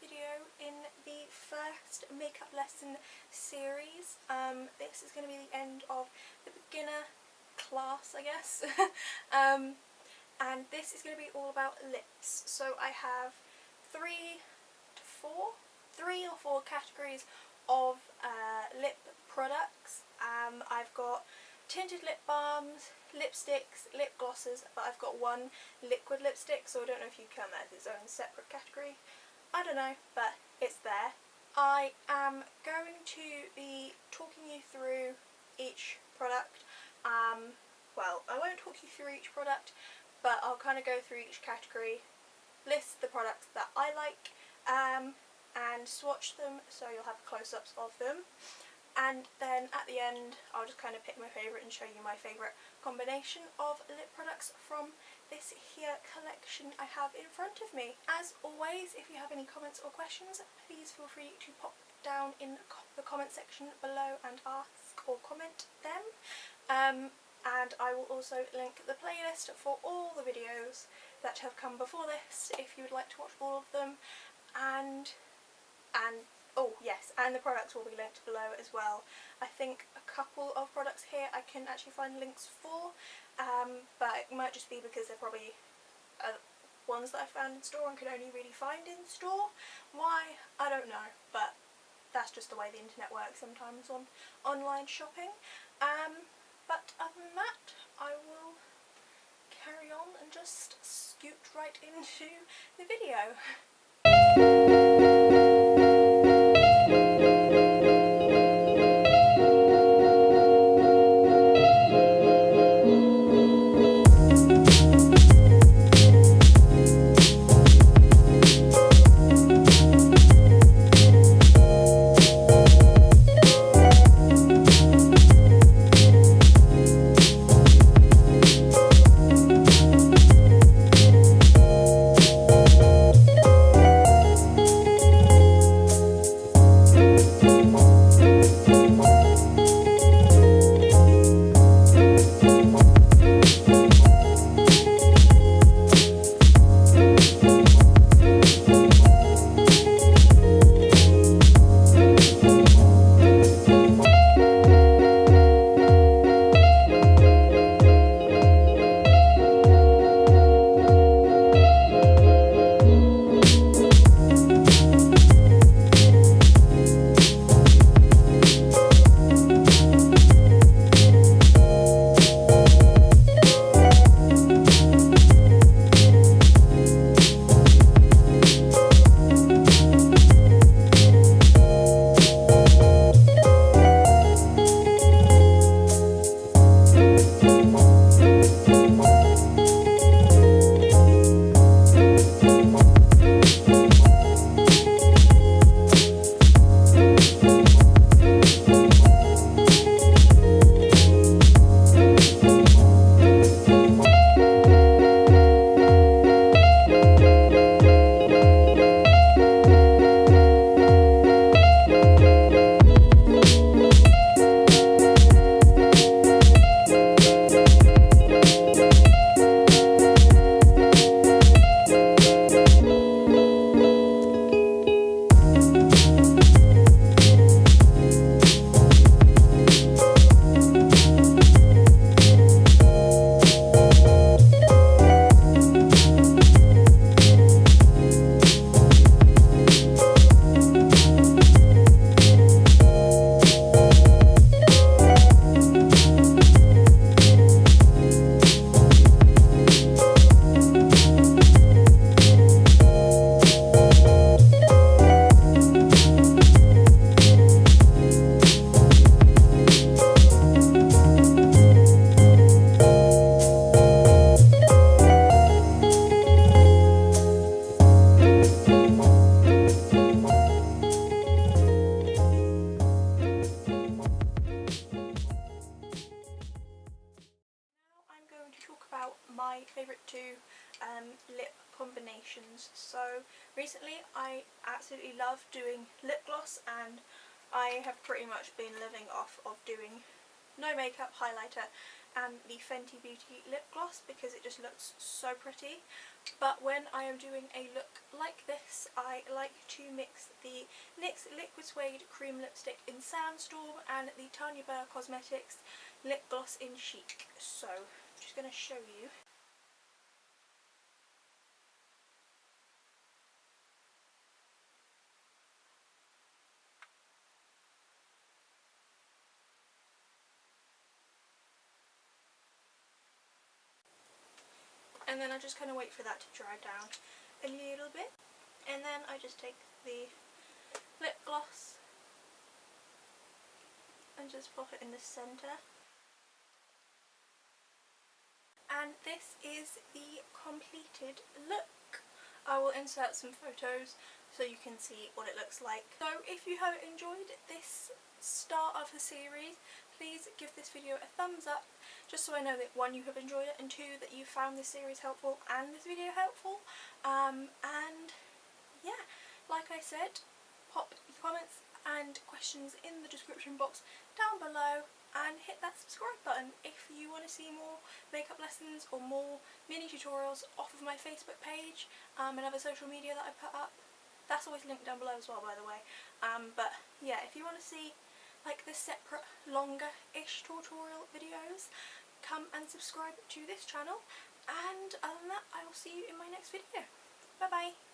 video in the first makeup lesson series. This is going to be the end of the beginner class, I guess. And this is going to be all about lips. So I have three or four categories of lip products. I've got tinted lip balms, lipsticks, lip glosses, but I've got one liquid lipstick, so I don't know if you count that as its own separate category. I don't know, but it's there. I am going to be talking you through each product. Well, I won't talk you through each product, but I'll kind of go through each category, list the products that I like, and swatch them so you'll have close-ups of them. And then at the end I'll just kind of pick my favourite and show you my favourite combination of lip products from this here collection I have in front of me. As always, if you have any comments or questions, please feel free to pop down in the comment section below and ask or comment them. And I will also link the playlist for all the videos that have come before this if you would like to watch all of them. And oh yes, and the products will be linked below as well. I think a couple of products here I can actually find links for, but it might just be because they're probably ones that I found in store and could only really find in store. Why? I don't know, but that's just the way the internet works sometimes on online shopping. But other than that, I will carry on and just scoot right into the video. My favourite two lip combinations. So recently I absolutely love doing lip gloss, and I have pretty much been living off of doing no makeup, highlighter and the Fenty Beauty lip gloss because it just looks so pretty. But when I am doing a look like this, I like to mix the NYX Liquid Suede Cream Lipstick in Sandstorm and the Tanya Burr Cosmetics lip gloss in Chic. So I'm just going to show you. And then I just kind of wait for that to dry down a little bit, and then I just take the lip gloss and just pop it in the centre. And this is the completed look. I will insert some photos so you can see what it looks like. So if you have enjoyed this start of the series, please give this video a thumbs up, just so I know that 1, you have enjoyed it, and 2, that you found this series helpful and this video helpful. And yeah, like I said, pop your comments and questions in the description box down below, and hit that subscribe button if you want to see more makeup lessons or more mini tutorials off of my Facebook page and other social media that I put up. That's always linked down below as well, by the way. But yeah, if you want to see like the separate longer-ish tutorial videos, come and subscribe to this channel. And other than that, I will see you in my next video. Bye bye!